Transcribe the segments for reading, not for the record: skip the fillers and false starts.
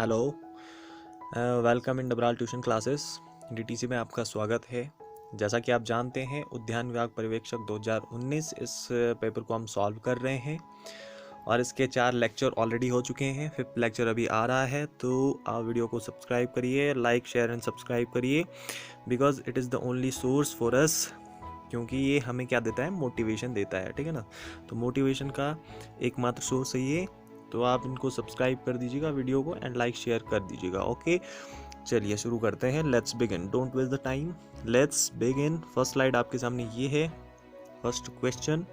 Hello, welcome in Dabral tuition classes. DTC में आपका स्वागत है। जैसा कि आप जानते हैं, उद्यान विभाग पर्यवेक्षक 2019 इस पेपर को हम सॉल्व कर रहे हैं और इसके 4 लेक्चर ऑलरेडी हो चुके हैं। 5th लेक्चर अभी आ रहा है, तो आप वीडियो को सब्सक्राइब करिए, लाइक शेयर एंड सब्सक्राइब करिए, because it is the only source for us, क्योंकि ये हमें क्या देता है, मोटिवेशन देता है। ठीक है ना। तो मोटिवेशन का एकमात्र सोर्स है ये, तो आप इनको सब्सक्राइब कर दीजिएगा वीडियो को एंड लाइक शेयर कर दीजिएगा। ओके, चलिए शुरू करते हैं। Let's begin, don't waste the time, let's begin. First slide आपके सामने ये है। फर्स्ट क्वेश्चन,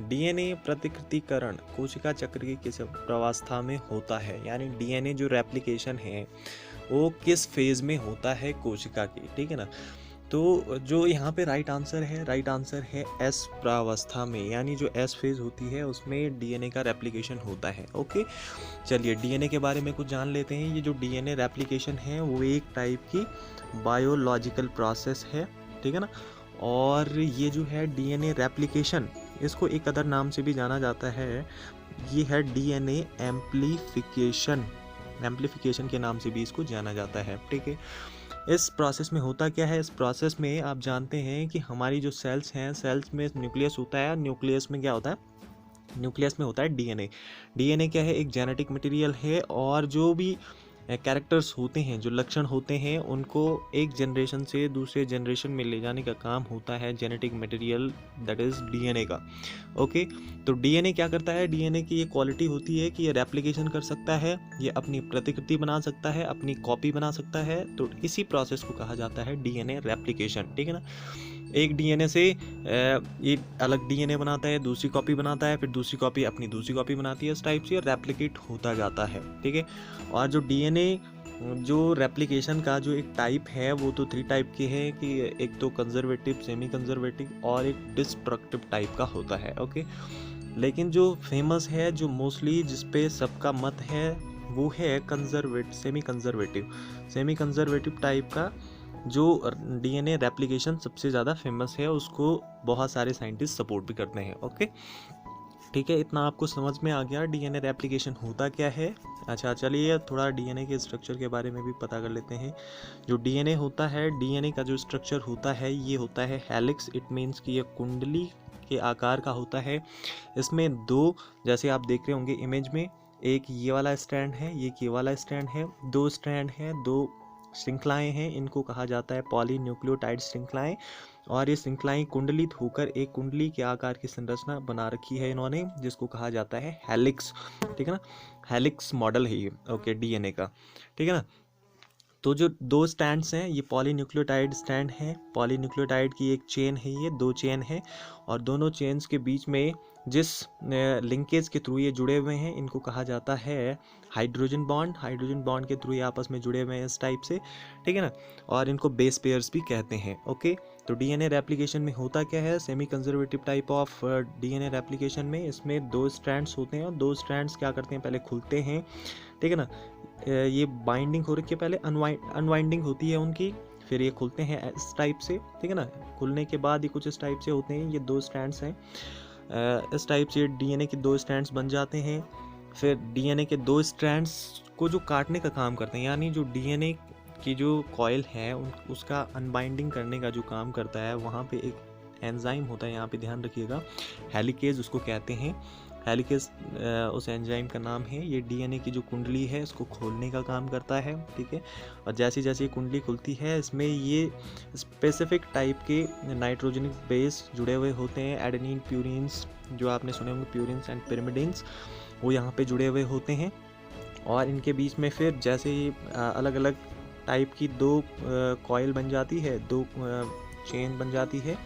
डीएनए प्रतिकृतिकरण कोशिका चक्र की किस अवस्था में होता है, यानी डीएनए जो रेप्लिकेशन है वो किस फेज में होता है कोशिका की। ठीक है ना। तो जो यहाँ पे राइट आंसर है एस प्रावस्था में, यानी जो एस फेज होती है उसमें डीएनए का रेप्लिकेशन होता है। ओके, चलिए डीएनए के बारे में कुछ जान लेते हैं। ये जो डीएनए रेप्लिकेशन है वो एक टाइप की बायोलॉजिकल प्रोसेस है। ठीक है ना। और ये जो है डीएनए रेप्लिकेशन, इसको एक अदर नाम से भी जाना जाता है, ये है डीएनए एम्प्लीफिकेशन के नाम से भी इसको जाना जाता है। ठीक है। इस प्रोसेस में होता क्या है, इस प्रोसेस में आप जानते हैं कि हमारी जो सेल्स हैं, सेल्स में न्यूक्लियस होता है। न्यूक्लियस में क्या होता है, न्यूक्लियस में होता है डीएनए। डीएनए क्या है, एक जेनेटिक मटेरियल है, और जो भी कैरेक्टर्स होते हैं, जो लक्षण होते हैं, उनको एक जनरेशन से दूसरे जनरेशन में ले जाने का काम होता है genetic material, that is DNA का। ओके, तो डीएनए क्या करता है, डीएनए की ये क्वालिटी होती है कि ये रेप्लिकेशन कर सकता है, ये अपनी प्रतिकृति बना सकता है, अपनी कॉपी बना सकता है। तो इसी प्रोसेस को कहा जाता है डीएनए रेप्लिकेशन। ठीक है ना। एक डीएनए से एक अलग डीएनए बनाता है, दूसरी कॉपी बनाता है, फिर दूसरी कॉपी अपनी दूसरी कॉपी बनाती है। इस टाइप से रेप्लिकेट होता जाता है। ठीक है। और जो डीएनए जो रेप्लिकेशन का जो एक टाइप है वो तो 3 टाइप के हैं, कि एक तो कंजर्वेटिव, सेमी कंजर्वेटिव और एक डिस्ट्रक्टिव टाइप का होता है। ओके, लेकिन जो फेमस है, जो मोस्टली जिसपे सबका मत है, वो है सेमी कंजर्वेटिव टाइप का जो डीएनए रेप्लिकेशन सबसे ज़्यादा फेमस है। उसको बहुत सारे साइंटिस्ट सपोर्ट भी करते हैं। ओके, ठीक है, इतना आपको समझ में आ गया डीएनए रेप्लिकेशन होता क्या है। अच्छा, चलिए थोड़ा डीएनए के स्ट्रक्चर के बारे में भी पता कर लेते हैं। जो डीएनए होता है, डीएनए का जो स्ट्रक्चर होता है, ये होता है हेलिक्स। इट मीन्स कि ये कुंडली के आकार का होता है। इसमें 2, जैसे आप देख रहे होंगे इमेज में, एक ये वाला स्ट्रैंड है, ये वाला स्ट्रैंड है, 2 स्ट्रैंड है, 2 श्रृंखलाएं हैं। इनको कहा जाता है पॉलीन्यूक्लियोटाइड श्रृंखलाएं, और ये श्रृंखलाएं कुंडलित होकर एक कुंडली के आकार की संरचना बना रखी है इन्होंने, जिसको कहा जाता है हेलिक्स। ठीक है ना, हेलिक्स मॉडल है ये। ओके, डीएनए का। ठीक है ना। तो जो 2 स्टैंड्स हैं, ये पॉलीन्यूक्लियोटाइड स्टैंड है। पॉलीन्यूक्लियोटाइड की एक चेन है, ये 2 चेन है, और दोनों चेन्स के बीच में जिस लिंकेज के थ्रू ये जुड़े हुए हैं, इनको कहा जाता है हाइड्रोजन बॉन्ड के थ्रू ये आपस में जुड़े हुए हैं इस टाइप से। ठीक है ना। और इनको बेस पेयर्स भी कहते हैं। ओके, तो डीएनए रेप्लिकेशन में होता क्या है, semi conservative type of DNA replication में इसमें 2 स्ट्रैंड्स होते हैं, और 2 स्ट्रैंड्स क्या करते हैं, पहले खुलते हैं। ठीक है ना। ये बाइंडिंग हो रखी है, पहले अनवाइंडिंग होती है उनकी, फिर ये खुलते हैं इस टाइप से। ठीक है ना। खुलने के बाद ये कुछ इस टाइप से होते हैं। ये 2 स्ट्रैंड्स हैं, इस टाइप से डीएनए के 2 स्ट्रैंड्स बन जाते हैं। फिर डीएनए के 2 स्ट्रैंड्स को जो काटने का काम करते हैं, यानी जो डीएनए की जो कॉइल है उसका अनबाइंडिंग करने का जो काम करता है, वहाँ पे एक एंजाइम होता है, यहाँ पे ध्यान रखिएगा, हेलिकेज उसको कहते हैं। हेलिकेज उस एंजाइम का नाम है। ये डीएनए की जो कुंडली है इसको खोलने का काम करता है। ठीक है। और जैसे जैसे ये कुंडली खुलती है, इसमें ये स्पेसिफिक टाइप के नाइट्रोजनिक बेस जुड़े हुए होते हैं। एडेनिन, प्यूरिन्स, जो आपने सुने होंगे, प्यूरिन्स एंड पिरिमिडिन्स, वो यहाँ पे जुड़े हुए होते हैं। और इनके बीच में फिर जैसे ही अलग अलग टाइप की 2 कॉइल बन जाती है, 2 चेन बन जाती है।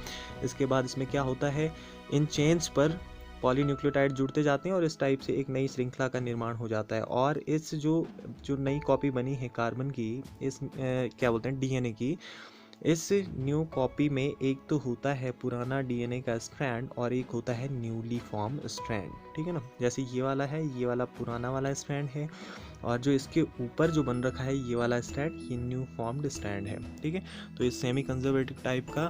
इसके बाद इसमें क्या होता है, इन चेन्स पर पॉलीन्यूक्लियोटाइड जुड़ते जाते हैं, और इस टाइप से एक नई श्रृंखला का निर्माण हो जाता है। और इस जो नई कॉपी बनी है कार्बन की, इस क्या बोलते हैं, डीएनए की, इस न्यू कॉपी में एक तो होता है पुराना डीएनए का स्ट्रैंड और एक होता है न्यूली फॉर्म स्ट्रैंड, ठीक है ना। जैसे ये वाला है, ये वाला पुराना वाला स्ट्रैंड है, और जो इसके ऊपर जो बन रखा है ये वाला स्ट्रैंड, ये न्यू फॉर्म्ड स्ट्रैंड है, ठीक है। तो ये सेमी कंजर्वेटिव टाइप का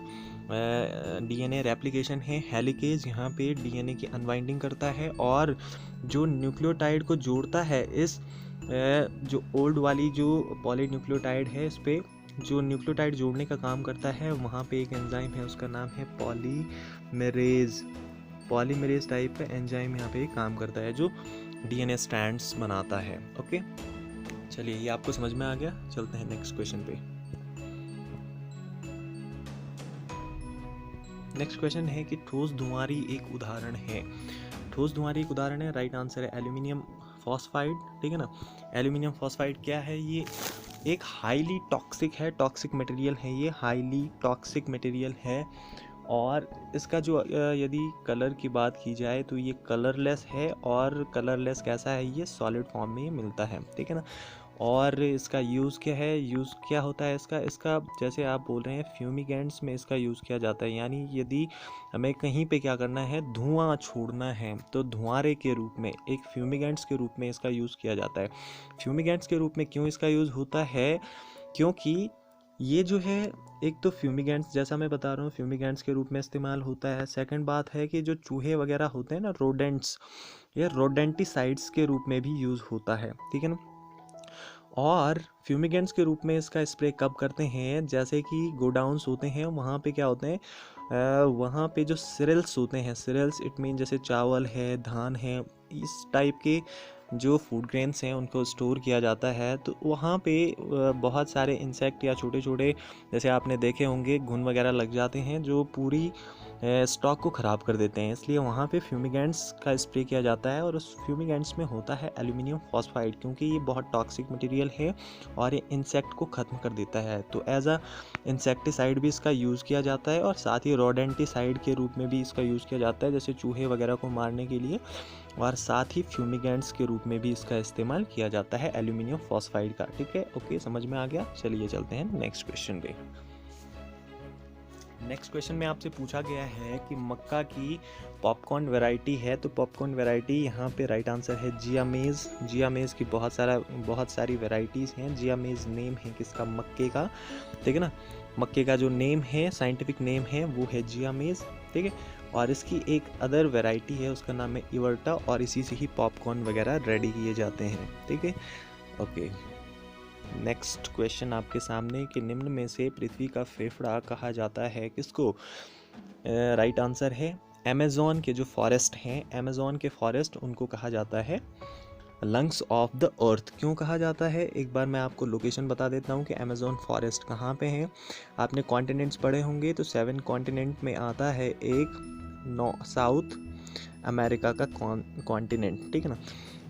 डीएनए रेप्लिकेशन है। हेलिकेज यहाँ पे डीएनए की अनवाइंडिंग करता है, और जो न्यूक्लियोटाइड को जोड़ता है इस जो ओल्ड वाली जो पॉलीन्यूक्लियोटाइड है, इस पे जो न्यूक्लियोटाइड जोड़ने का काम करता है, वहाँ पे एक एंजाइम है, उसका नाम है पॉलीमरेज टाइप का एंजाइम यहाँ पे काम करता है जो डीएनए स्ट्रैंड्स बनाता है। ओके, चलिए ये आपको समझ में आ गया। चलते हैं नेक्स्ट क्वेश्चन पे। नेक्स्ट क्वेश्चन है कि ठोस धुआंरी एक उदाहरण है। ठोस धुआंरी एक उदाहरण है, राइट आंसर है एल्यूमिनियम फॉस्फाइड, ठीक है ना। एल्यूमिनियम फॉस्फाइड क्या है? ये एक हाईली टॉक्सिक है, टॉक्सिक मटेरियल है, ये हाईली टॉक्सिक मटेरियल है। और इसका जो यदि कलर की बात की जाए तो ये कलरलेस है, और कलरलेस कैसा है? ये सॉलिड फॉर्म में मिलता है, ठीक है ना। और इसका यूज़ क्या है? यूज़ क्या होता है इसका जैसे आप बोल रहे हैं फ्यूमिगेंट्स में इसका यूज़ किया जाता है। यानी यदि हमें कहीं पे क्या करना है, धुआं छोड़ना है, तो धुआंरे के रूप में, एक फ्यूमिगेंट्स के रूप में इसका यूज़ किया जाता है। फ्यूमिगेंट्स के रूप में क्यों इसका यूज़ होता है? क्योंकि ये जो है, एक तो फ्यूमिगेंट्स, जैसा मैं बता रहा हूँ, फ्यूमिगेंट्स के रूप में इस्तेमाल होता है। सेकंड बात है कि जो चूहे वगैरह होते हैं ना, रोडेंट्स, ये रोडेंटिसाइड्स के रूप में भी यूज़ होता है, ठीक है ना। और फ्यूमिगेंट्स के रूप में इसका स्प्रे कब करते हैं? जैसे कि गोडाउन्स होते हैं, वहाँ पे क्या होते हैं, वहाँ पे जो सिरिल्स होते हैं, सिरिल्स इट मीन जैसे चावल है, धान है, इस टाइप के जो फूड ग्रेन्स हैं उनको स्टोर किया जाता है। तो वहाँ पे बहुत सारे इंसेक्ट या छोटे छोटे, जैसे आपने देखे होंगे, घुन वगैरह लग जाते हैं जो पूरी स्टॉक को ख़राब कर देते हैं। इसलिए वहाँ पे फ्यूमिगेंट्स का स्प्रे किया जाता है, और उस फ्यूमिगेंट्स में होता है एल्यूमिनियम फॉस्फाइड, क्योंकि ये बहुत टॉक्सिक मटेरियल है और ये इंसेक्ट को ख़त्म कर देता है। तो एज अ इंसेक्टिसाइड भी इसका यूज़ किया जाता है, और साथ ही रोडेंटिसाइड के रूप में भी इसका यूज़ किया जाता है, जैसे चूहे वगैरह को मारने के लिए। और साथ ही फ्यूमिगेंट्स के रूप में भी इसका इस्तेमाल किया जाता है एल्यूमिनियम फॉस्फाइड का, ठीक है। ओके, समझ में आ गया। चलिए चलते हैं नेक्स्ट क्वेश्चन पे। नेक्स्ट क्वेश्चन में आपसे पूछा गया है कि मक्का की पॉपकॉर्न वैरायटी है, तो पॉपकॉर्न वैरायटी यहाँ पे राइट आंसर है जियामेज। जियामेज की बहुत सारी वैरायटीज़ हैं। जियामेज नेम है किसका? मक्के का, ठीक है ना। मक्के का जो नेम है, साइंटिफिक नेम है, वो है जियामेज, ठीक है। और इसकी एक अदर वैरायटी है, उसका नाम है इवर्टा, और इसी से ही पॉपकॉर्न वगैरह रेडी किए जाते हैं, ठीक है। ओके, नेक्स्ट क्वेश्चन आपके सामने कि निम्न में से पृथ्वी का फेफड़ा कहा जाता है किसको? राइट आंसर है अमेज़न के जो फॉरेस्ट हैं, अमेज़न के फॉरेस्ट, उनको कहा जाता है लंग्स ऑफ द अर्थ। क्यों कहा जाता है? एक बार मैं आपको लोकेशन बता देता हूँ कि अमेज़न फॉरेस्ट कहाँ पे है। आपने कॉन्टिनेंट्स पढ़े होंगे, तो 7 कॉन्टिनेंट में आता है एक साउथ अमेरिका का कॉन्टिनेंट, ठीक है ना।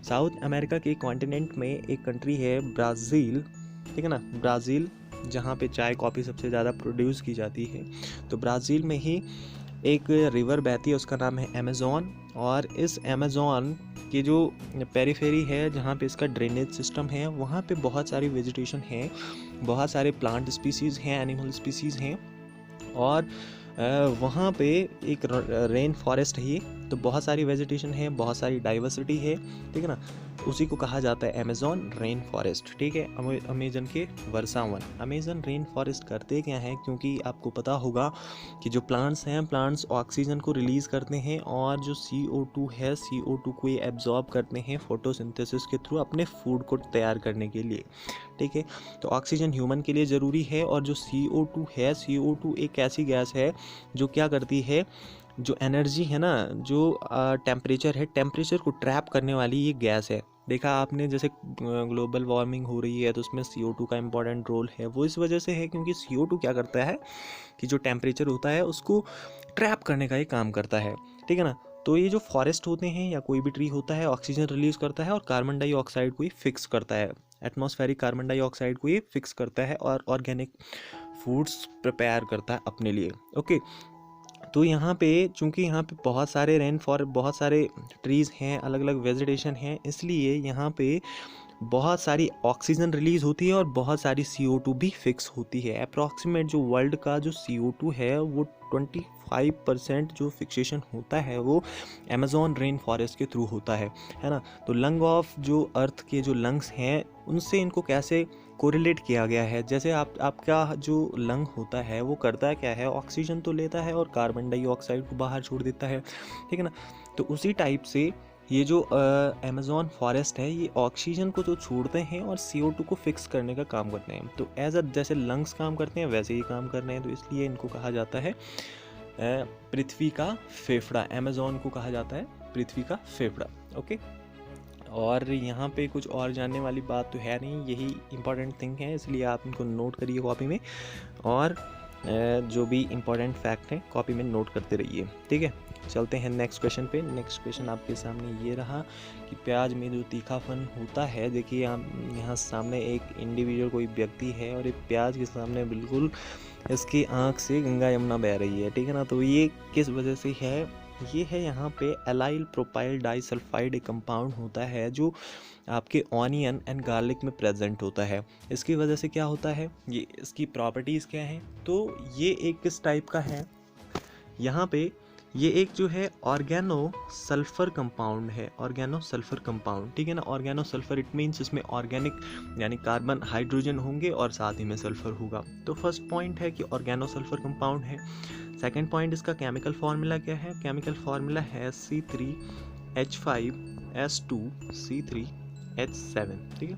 साउथ अमेरिका के कॉन्टिनेंट में एक कंट्री है ब्राज़ील, ठीक है ना। ब्राज़ील, जहाँ पे चाय कॉफ़ी सबसे ज़्यादा प्रोड्यूस की जाती है। तो ब्राज़ील में ही एक रिवर बहती है, उसका नाम है अमेज़न। और इस अमेज़न की जो पेरीफेरी है, जहाँ पे इसका ड्रेनेज सिस्टम है, वहाँ पे बहुत सारी वेजिटेशन है, बहुत सारे प्लांट स्पीसीज़ हैं, एनिमल स्पीसीज़ हैं, और वहाँ पे एक रेन फॉरेस्ट है। तो बहुत सारी वेजिटेशन है, बहुत सारी डाइवर्सिटी है, ठीक है ना। उसी को कहा जाता है अमेज़न रेन फॉरेस्ट, ठीक है। अमेज़न के वर्षावन। अमेज़न रेन फॉरेस्ट करते क्या हैं? क्योंकि आपको पता होगा कि जो प्लांट्स हैं, प्लांट्स ऑक्सीजन को रिलीज़ करते हैं, और जो CO2 है, CO2 को ये एब्जॉर्ब करते हैं फोटोसिंथेसिस के थ्रू अपने फूड को तैयार करने के लिए, ठीक है। तो ऑक्सीजन ह्यूमन के लिए ज़रूरी है, और जो CO2 है, CO2 एक ऐसी गैस है जो क्या करती है, जो एनर्जी है ना, जो टेम्परेचर है, टेम्परेचर को ट्रैप करने वाली ये गैस है। देखा आपने, जैसे ग्लोबल वार्मिंग हो रही है, तो उसमें CO2 का इम्पॉर्टेंट रोल है। वो इस वजह से है क्योंकि CO2 क्या करता है कि जो टेम्परेचर होता है उसको ट्रैप करने का ही काम करता है, ठीक है ना। तो ये जो फॉरेस्ट होते हैं या कोई भी ट्री होता है, ऑक्सीजन रिलीज़ करता है और कार्बन डाइऑक्साइड को ही फिक्स करता है, एटमॉस्फेरिक कार्बन डाइऑक्साइड को ये फिक्स करता है, और ऑर्गेनिक फूड्स प्रिपेयर करता है अपने लिए। ओके, तो यहाँ पे चूँकि यहाँ पे बहुत सारे बहुत सारे ट्रीज़ हैं, अलग अलग वेजिटेशन हैं, इसलिए यहाँ पे बहुत सारी ऑक्सीजन रिलीज होती है और बहुत सारी CO2 भी फिक्स होती है। अप्रॉक्सीमेट जो वर्ल्ड का जो CO2 है वो 25% जो फिक्सेशन होता है वो अमेज़ॉन रेन फॉरेस्ट के थ्रू होता है ना। तो लंग ऑफ जो अर्थ के जो लंग्स हैं उनसे इनको कैसे कोरिलेट किया गया है, जैसे आपका जो लंग होता है वो करता क्या है, ऑक्सीजन तो लेता है और कार्बन डाइऑक्साइड को बाहर छोड़ देता है, ठीक है ना। तो उसी टाइप से ये जो अमेज़ॉन फॉरेस्ट है ये ऑक्सीजन को तो छोड़ते हैं और CO2 को फिक्स करने का काम करते हैं। तो एज अ जैसे लंग्स काम करते हैं वैसे ही काम कर रहे हैं, तो इसलिए इनको कहा जाता है पृथ्वी का फेफड़ा। अमेज़ॉन को कहा जाता है पृथ्वी का फेफड़ा। ओके, और यहाँ पे कुछ और जानने वाली बात तो है नहीं, यही इम्पॉर्टेंट थिंग है, इसलिए आप इनको नोट करिए कॉपी में, और जो भी इम्पोर्टेंट फैक्ट हैं कॉपी में नोट करते रहिए, ठीक है। चलते हैं नेक्स्ट क्वेश्चन पे। नेक्स्ट क्वेश्चन आपके सामने ये रहा कि प्याज में जो तीखापन होता है, देखिए यहाँ सामने एक इंडिविजुअल कोई व्यक्ति है और एक प्याज के सामने बिल्कुल इसकी आँख से गंगा यमुना बह रही है, ठीक है ना। तो ये किस वजह से है, ये है यहाँ पे एलाइल प्रोपाइल डाइसल्फाइड एक कंपाउंड होता है जो आपके ऑनियन एंड गार्लिक में प्रेजेंट होता है। इसकी वजह से क्या होता है, ये इसकी प्रॉपर्टीज़ क्या हैं, तो ये एक किस टाइप का है, यहाँ पे ये एक जो है ऑर्गेनो सल्फर कंपाउंड है, ऑर्गेनो सल्फर कंपाउंड, ठीक है ना। ऑर्गेनो सल्फर इट मीन्स इसमें ऑर्गेनिक यानी कार्बन हाइड्रोजन होंगे और साथ ही में सल्फर होगा। तो फर्स्ट पॉइंट है कि ऑर्गेनो सल्फर कंपाउंड है। सेकेंड पॉइंट, इसका केमिकल फार्मूला क्या है, केमिकल फार्मूला है C3H5S2C3H7, ठीक है।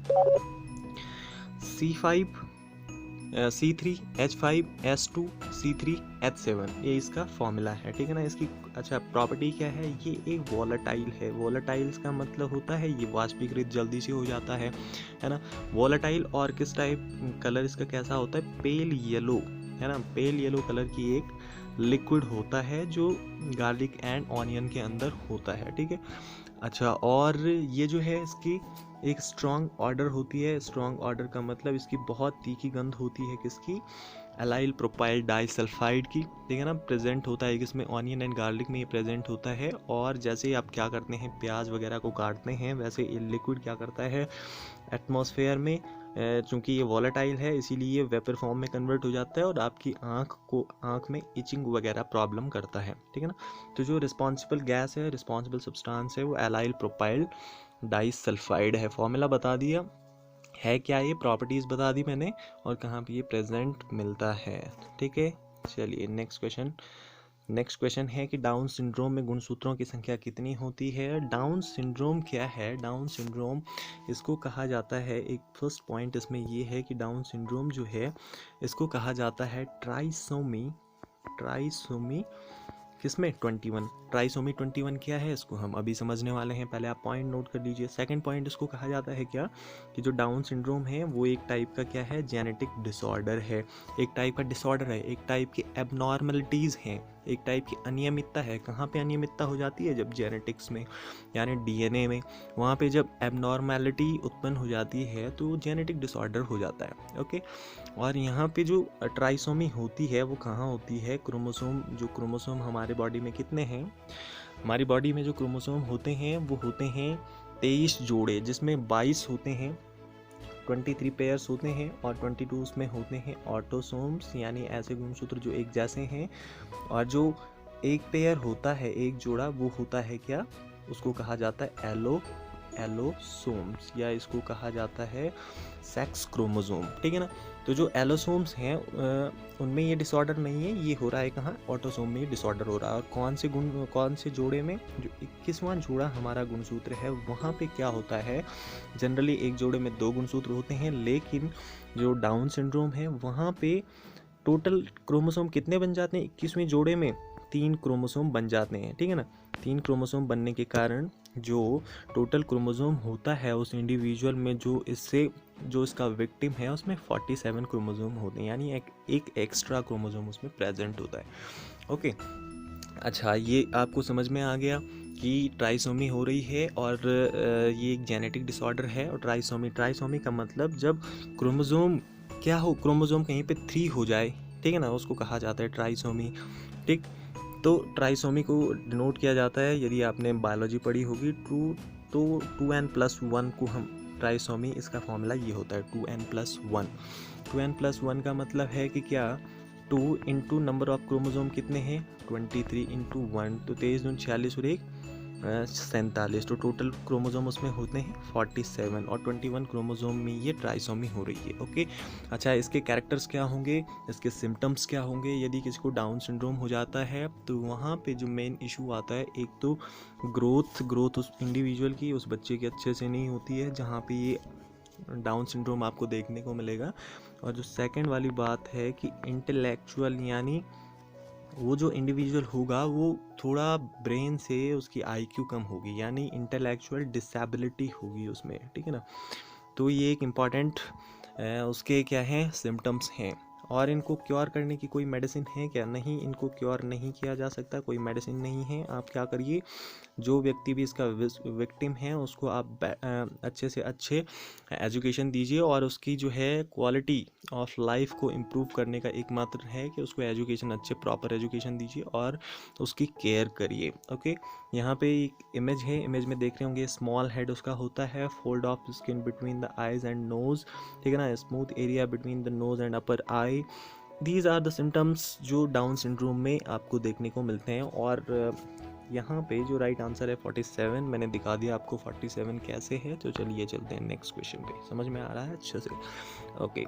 C3H5S2C3H7 ये इसका फॉर्मूला है, ठीक है ना। इसकी अच्छा प्रॉपर्टी क्या है, ये एक वॉलेटाइल है। वॉलेटाइल्स का मतलब होता है ये वाष्पीकृत जल्दी से हो जाता है ना। वॉलेटाइल और किस टाइप कलर इसका कैसा होता है, पेल येलो, है ना। पेल येलो कलर की एक लिक्विड होता है जो गार्लिक एंड ऑनियन के अंदर होता है, ठीक है। अच्छा, और ये जो है इसकी एक स्ट्रॉन्ग ऑर्डर होती है। स्ट्रॉन्ग ऑर्डर का मतलब इसकी बहुत तीखी गंध होती है, किसकी, एलाइल प्रोपाइल डाइसल्फाइड की, ठीक है ना। प्रेजेंट होता है किसमें, ऑनियन एंड गार्लिक में ये प्रेजेंट होता है। और जैसे आप क्या करते हैं, प्याज वगैरह को काटते हैं, वैसे ये लिक्विड क्या करता है एटमॉस्फेयर में, चूँकि ये वॉलेटाइल है इसीलिए वेपर फॉर्म में कन्वर्ट हो जाता है और आपकी आँख में इचिंग वगैरह प्रॉब्लम करता है, ठीक है ना। तो जो रिस्पॉन्सिबल गैस है, रिस्पॉन्सिबल सब्सटेंस है वो एलाइल प्रोपाइल डाइसल्फाइड है। फॉर्मूला बता दिया है क्या, ये प्रॉपर्टीज़ बता दी मैंने, और कहाँ पे ये प्रेजेंट मिलता है, ठीक है। चलिए नेक्स्ट क्वेश्चन है कि डाउन सिंड्रोम में गुणसूत्रों की संख्या कितनी होती है। डाउन सिंड्रोम क्या है, डाउन सिंड्रोम इसको कहा जाता है, एक फर्स्ट पॉइंट इसमें ये है कि डाउन सिंड्रोम जो है इसको कहा जाता है ट्राइसोमी किसमें 21। ट्राइसोमी 21 क्या है इसको हम अभी समझने वाले हैं, पहले आप पॉइंट नोट कर लीजिए। सेकंड पॉइंट इसको कहा जाता है क्या, कि जो डाउन सिंड्रोम है वो एक टाइप का क्या है, जेनेटिक डिसऑर्डर है, एक टाइप का डिसऑर्डर है, एक टाइप की एबनॉर्मलिटीज़ हैं, एक टाइप की अनियमितता है। कहाँ पे अनियमितता हो जाती है, जब जेनेटिक्स में यानी DNA में, वहाँ पे जब एबनॉर्मैलिटी उत्पन्न हो जाती है तो जेनेटिक डिसऑर्डर हो जाता है, ओके। और यहाँ पे जो ट्राइसोमी होती है वो कहाँ होती है, क्रोमोसोम हमारे बॉडी में कितने हैं, हमारी बॉडी में जो क्रोमोसोम होते हैं वो होते हैं 23 जोड़े, जिसमें 22 होते हैं, 23 पेयर्स होते हैं, और 22 उसमें होते हैं ऑटोसोम्स, यानी ऐसे गुणसूत्र जो एक जैसे हैं। और जो एक पेयर होता है, एक जोड़ा, वो होता है क्या, उसको कहा जाता है एलोसोम्स, या इसको कहा जाता है सेक्स क्रोमोसोम, ठीक है ना। तो जो एलोसोम्स हैं उनमें ये डिसऑर्डर नहीं है, ये हो रहा है कहाँ, ऑटोसोम में डिसऑर्डर हो रहा है। और कौन से जोड़े में, जो 21वां जोड़ा हमारा गुणसूत्र है वहाँ पे क्या होता है, जनरली एक जोड़े में 2 गुणसूत्र होते हैं, लेकिन जो डाउन सिंड्रोम है वहाँ पे टोटल क्रोमोसोम कितने बन जाते हैं, 21वें जोड़े में 3 क्रोमोसोम बन जाते हैं, ठीक है ना। 3 क्रोमोसोम बनने के कारण जो टोटल क्रोमोसोम होता है उस इंडिविजुअल में, जो इसका विक्टिम है उसमें 47 क्रोमोसोम होते हैं, यानी एक एक्स्ट्रा क्रोमोसोम उसमें प्रेजेंट होता है, ओके। अच्छा, ये आपको समझ में आ गया कि ट्राइसोमी हो रही है और ये एक जेनेटिक डिसऑर्डर है। और ट्राइसोमी का मतलब जब क्रोमोसोम क्या हो, क्रोमोसोम कहीं पे 3 हो जाए, ठीक है ना, उसको कहा जाता है ट्राइसोमी, ठीक। तो ट्राइसोमी को डिनोट किया जाता है, यदि आपने बायोलॉजी पढ़ी होगी, 2n+1 को हम ट्राइसोमी, इसका फॉर्मूला ये होता है 2n+1। 2n+1 का मतलब है कि क्या 2 इंटू नंबर ऑफ क्रोमोजोम कितने हैं 23 इंटू 1, तो 23 दूनी 46 और 1 47, तो टोटल क्रोमोजोम उसमें होते हैं 47 और 21 क्रोमोजोम में ये ट्राइसोमी हो रही है। ओके, अच्छा इसके कैरेक्टर्स क्या होंगे, इसके सिम्टम्स क्या होंगे। यदि किसी को डाउन सिंड्रोम हो जाता है तो वहाँ पे जो मेन इशू आता है, एक तो ग्रोथ उस इंडिविजुअल की, उस बच्चे की अच्छे से नहीं होती है जहाँ पे ये डाउन सिंड्रोम आपको देखने को मिलेगा। और जो सेकंड वाली बात है कि इंटेलेक्चुअल, यानी वो जो इंडिविजुअल होगा वो थोड़ा ब्रेन से उसकी आईक्यू कम होगी, यानी इंटेलेक्चुअल डिसेबिलिटी होगी उसमें, ठीक है ना। तो ये एक इम्पॉर्टेंट उसके क्या हैं सिम्टम्स हैं। और इनको क्योर करने की कोई मेडिसिन है क्या, नहीं, इनको क्योर नहीं किया जा सकता, कोई मेडिसिन नहीं है। आप क्या करिए, जो व्यक्ति भी इसका विक्टिम है उसको आप अच्छे से अच्छे एजुकेशन दीजिए, और उसकी जो है क्वालिटी ऑफ लाइफ को इम्प्रूव करने का एकमात्र है कि उसको एजुकेशन, अच्छे प्रॉपर एजुकेशन दीजिए और उसकी केयर करिए। ओके, यहाँ पे एक इमेज है, इमेज में देख रहे होंगे स्मॉल हेड उसका होता है, fold of skin between the eyes and nose, ठीक है ना, smooth area between the nose and upper eye. These are the symptoms जो डाउन सिंड्रोम में आपको देखने को मिलते हैं। और यहाँ पे जो राइट आंसर है 47, मैंने दिखा दिया आपको 47 कैसे है। तो चलिए चलते हैं नेक्स्ट क्वेश्चन पे, समझ में आ रहा है अच्छे से। ओके,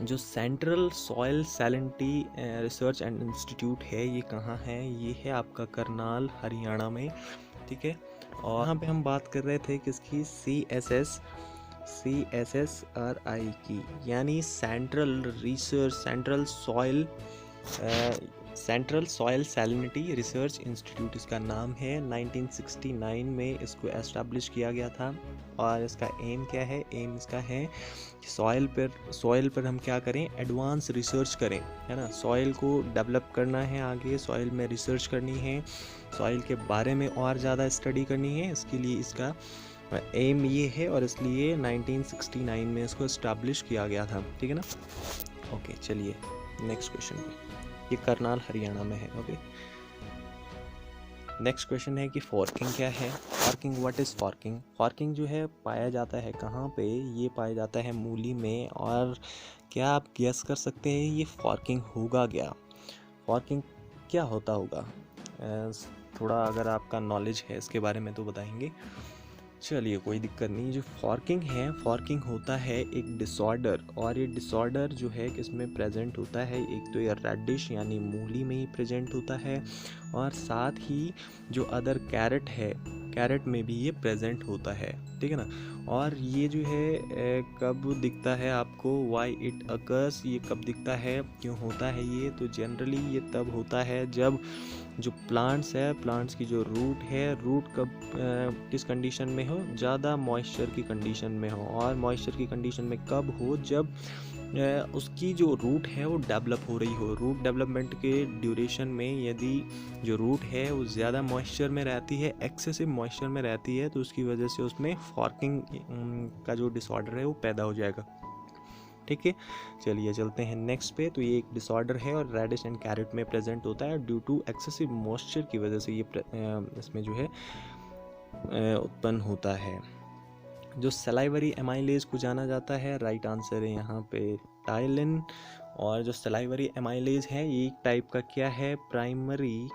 जो central soil salinity research and institute है, ये कहाँ है, ये है आपका करनाल, हरियाणा में, ठीक है। और यहाँ पे हम बात कर रहे थे किसकी, CSSRI की, यानी central soil salinity research institute इसका नाम है। 1969 में इसको एस्टैब्लिश किया गया था। और इसका एम क्या है, एम इसका है कि सॉइल पर हम क्या करें, एडवांस रिसर्च करें, है ना, सॉइल को डेवलप करना है, आगे सॉइल में रिसर्च करनी है, सॉइल के बारे में और ज़्यादा स्टडी करनी है, इसके लिए इसका एम ये है, और इसलिए 1969 में इसको इस्टेब्लिश किया गया था, ठीक है ना। ओके, चलिए नेक्स्ट क्वेश्चन पे, ये करनाल हरियाणा में है। ओके, नेक्स्ट क्वेश्चन है कि फॉर्किंग क्या है। Forking, what is forking. Forking जो है पाया जाता है कहाँ पे, ये पाया जाता है मूली में। और क्या आप गेस कर सकते हैं ये फॉर्किंग होगा क्या, फॉर्किंग क्या होता होगा। थोड़ा अगर आपका नॉलेज है इसके बारे में तो बताएंगे। चलिए कोई दिक्कत नहीं। जो फॉर्किंग है, फॉर्किंग होता है एक डिसऑर्डर, और ये डिसऑर्डर जो है किसमें प्रेजेंट होता है, एक तो ये रेडिश यानी मूली में ही प्रेजेंट होता है, और साथ ही जो अदर कैरेट है, कैरेट में भी ये प्रेजेंट होता है, ठीक है ना। और ये जो है कब दिखता है आपको, वाई इट अकर्स, ये कब दिखता है, क्यों होता है ये, तो जनरली ये तब होता है जब जो प्लांट्स है, प्लांट्स की जो रूट है, रूट कब किस कंडीशन में हो, ज़्यादा मॉइस्चर की कंडीशन में हो। और मॉइस्चर की कंडीशन में कब हो, जब उसकी जो रूट है वो डेवलप हो रही हो। रूट डेवलपमेंट के ड्यूरेशन में यदि जो रूट है वो ज़्यादा मॉइस्चर में रहती है, एक्सेसिव मॉइस्चर में रहती है, तो उसकी वजह से उसमें फॉर्किंग का जो डिसऑर्डर है वो पैदा हो जाएगा, ठीक है। चलिए चलते हैं नेक्स्ट पे। तो ये एक डिसऑर्डर है और रेडिश एंड कैरेट में प्रेजेंट होता है, ड्यू टू एक्सेसिव मॉइस्चर की वजह से ये इसमें जो है उत्पन्न होता है। जो सलाइवरी एमाइलेज को जाना जाता है, राइट आंसर है यहाँ पे टाइलिन। और जो सलाइवरी एमाइलेज है ये एक टाइप का क्या है, प्राइमरी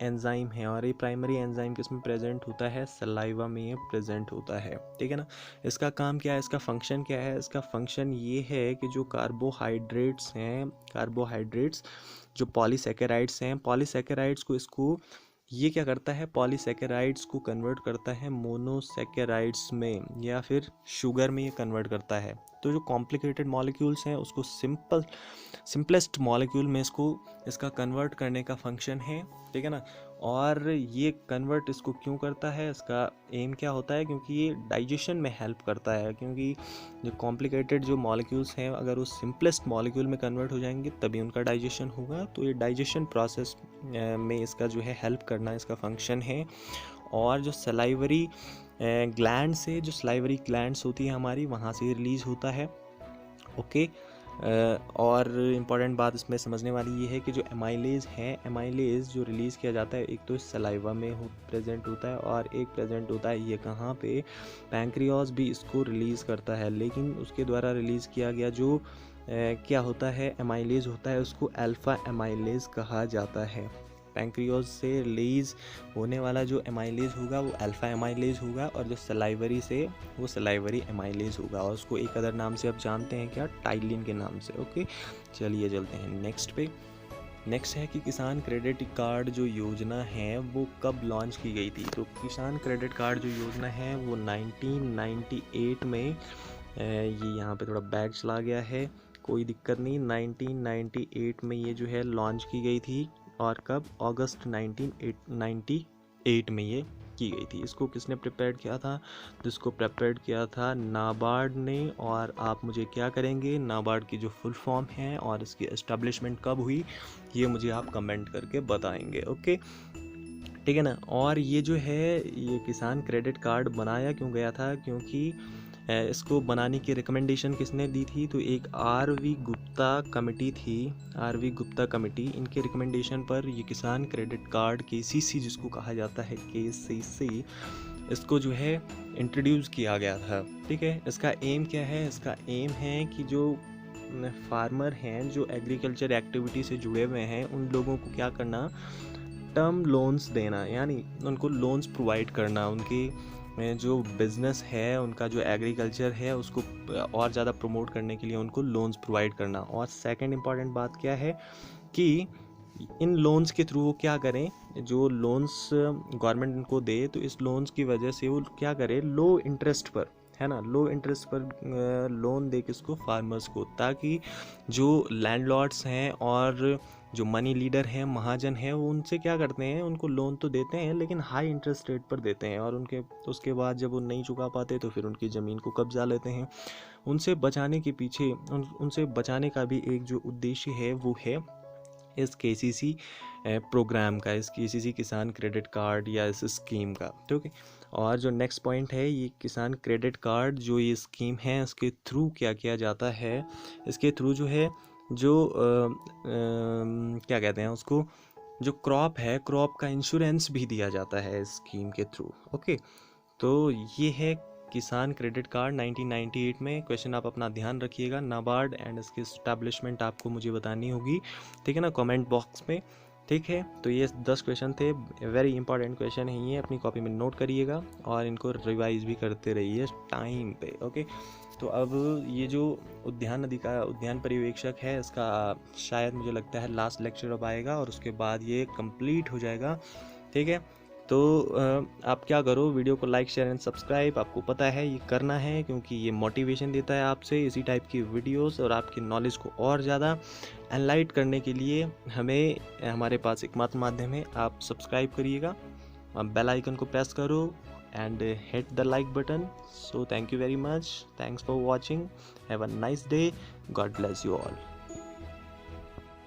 एंजाइम है। और ये प्राइमरी एंजाइम किसमें प्रेजेंट होता है, सलाइवा में ये प्रेजेंट होता है, ठीक है ना। इसका काम क्या है, इसका फंक्शन क्या है, इसका फंक्शन ये है कि जो कार्बोहाइड्रेट्स हैं, कार्बोहाइड्रेट्स जो पॉलीसैकेराइड्स हैं, पॉलीसैकेराइड्स को इसको ये क्या करता है, पॉलीसैकेराइड्स को कन्वर्ट करता है मोनोसैकेराइड्स में, या फिर शुगर में ये कन्वर्ट करता है। तो जो कॉम्प्लिकेटेड मॉलिक्यूल्स हैं उसको सिंपलेस्ट मॉलिक्यूल में इसका कन्वर्ट करने का फंक्शन है, ठीक है ना। और ये कन्वर्ट इसको क्यों करता है, इसका एम क्या होता है, क्योंकि ये डाइजेशन में हेल्प करता है। क्योंकि जो कॉम्प्लिकेटेड जो मॉलिक्यूल्स हैं अगर वो सिंपलेस्ट मॉलिक्यूल में कन्वर्ट हो जाएंगे तभी उनका डाइजेशन होगा। तो ये डाइजेशन प्रोसेस में इसका जो है हेल्प करना इसका फंक्शन है। और जो सलाइवरी ग्लैंड से, जो सलाइवरी ग्लैंड्स होती है हमारी, वहाँ से रिलीज होता है। ओके, और इम्पॉर्टेंट बात इसमें समझने वाली ये है कि जो एमाइलेज है, एमाइलेज जो रिलीज़ किया जाता है एक तो सलाइवा में प्रेजेंट होता है और एक प्रेजेंट होता है ये कहाँ पे, पैंक्रियाज भी इसको रिलीज़ करता है, लेकिन उसके द्वारा रिलीज़ किया गया जो क्या होता है एमाइलेज होता है उसको अल्फ़ा एमाइलेज कहा जाता है। पैंक्रियाज से रिलीज़ होने वाला जो एमाइलेज होगा वो अल्फ़ा एमाइलेज होगा और जो सलाइवरी से वो सलाइवरी एमाइलेज होगा और उसको एक अदर नाम से आप जानते हैं क्या, टाइलिन के नाम से। ओके, चलिए चलते हैं नेक्स्ट पे। नेक्स्ट है कि किसान क्रेडिट कार्ड जो योजना है वो कब लॉन्च की गई थी। तो किसान क्रेडिट कार्ड जो योजना है वो 1998 में ये यहाँ पे थोड़ा बैग चला गया है, कोई दिक्कत नहीं, 1998 में ये जो है लॉन्च की गई थी और कब, अगस्त 1998 में ये की गई थी। इसको किसने प्रिपेयर किया था, जिसको प्रिपेयर किया था नाबार्ड ने। और आप मुझे क्या करेंगे, नाबार्ड की जो फुल फॉर्म है और इसकी एस्टेब्लिशमेंट कब हुई ये मुझे आप कमेंट करके बताएंगे। ओके, ठीक है ना। और ये जो है ये किसान क्रेडिट कार्ड बनाया क्यों गया था, क्योंकि इसको बनाने की रिकमेंडेशन किसने दी थी, तो एक आर.वी. गुप्ता कमेटी थी, आर.वी. गुप्ता कमेटी, इनके रिकमेंडेशन पर ये किसान क्रेडिट कार्ड KCC जिसको कहा जाता है KCC, इसको जो है इंट्रोड्यूस किया गया था। ठीक है, इसका एम क्या है, इसका एम है कि जो फार्मर हैं जो एग्रीकल्चर एक्टिविटी से जुड़े हुए हैं उन लोगों को क्या करना, टर्म लोन्स देना, यानी उनको लोन्स प्रोवाइड करना, उनकी जो बिज़नेस है उनका जो एग्रीकल्चर है उसको और ज़्यादा प्रमोट करने के लिए उनको लोन्स प्रोवाइड करना। और सेकंड इम्पॉर्टेंट बात क्या है कि इन लोन्स के थ्रू वो क्या करें, जो लोन्स गवर्नमेंट उनको दे तो इस लोन्स की वजह से वो क्या करें, लो इंटरेस्ट पर, है ना, लो इंटरेस्ट पर लोन दे किसको, फार्मर्स को, ताकि जो लैंडलॉर्ड्स हैं और जो मनी लीडर हैं, महाजन हैं, वो उनसे क्या करते हैं, उनको लोन तो देते हैं लेकिन हाई इंटरेस्ट रेट पर देते हैं और उनके उसके बाद जब वो नहीं चुका पाते तो फिर उनकी ज़मीन को कब्जा लेते हैं। उनसे बचाने के पीछे उनसे बचाने का भी एक जो उद्देश्य है वो है इस KCC प्रोग्राम का, इस KCC किसान क्रेडिट कार्ड या इस स्कीम का। ठीक है, और जो नेक्स्ट पॉइंट है ये किसान क्रेडिट कार्ड जो ये स्कीम है इसके थ्रू क्या किया जाता है, इसके थ्रू जो है जो क्या कहते हैं उसको, जो क्रॉप है, क्रॉप का इंश्योरेंस भी दिया जाता है इस स्कीम के थ्रू। ओके, तो ये है किसान क्रेडिट कार्ड 1998 में। क्वेश्चन आप अपना ध्यान रखिएगा, नाबार्ड एंड इसकी एस्टैब्लिशमेंट आपको मुझे बतानी होगी, ठीक है ना, कमेंट बॉक्स में। ठीक है, तो ये 10 क्वेश्चन थे, वेरी इंपॉर्टेंट क्वेश्चन है ये, अपनी कॉपी में नोट करिएगा और इनको रिवाइज भी करते रहिए टाइम पे। ओके, तो अब ये जो उद्यान पर्यवेक्षक है इसका शायद मुझे लगता है लास्ट लेक्चर अब आएगा और उसके बाद ये कंप्लीट हो जाएगा। ठीक है, तो आप क्या करो, वीडियो को लाइक शेयर एंड सब्सक्राइब, आपको पता है ये करना है क्योंकि ये मोटिवेशन देता है आपसे इसी टाइप की वीडियोस और आपकी नॉलेज को और ज़्यादा एनलाइट करने के लिए हमारे पास एकमात्र माध्यम है, आप सब्सक्राइब करिएगा, बेल आइकन को प्रेस करो and hit the like button. So thank you very much, thanks for watching, have a nice day, God bless you all.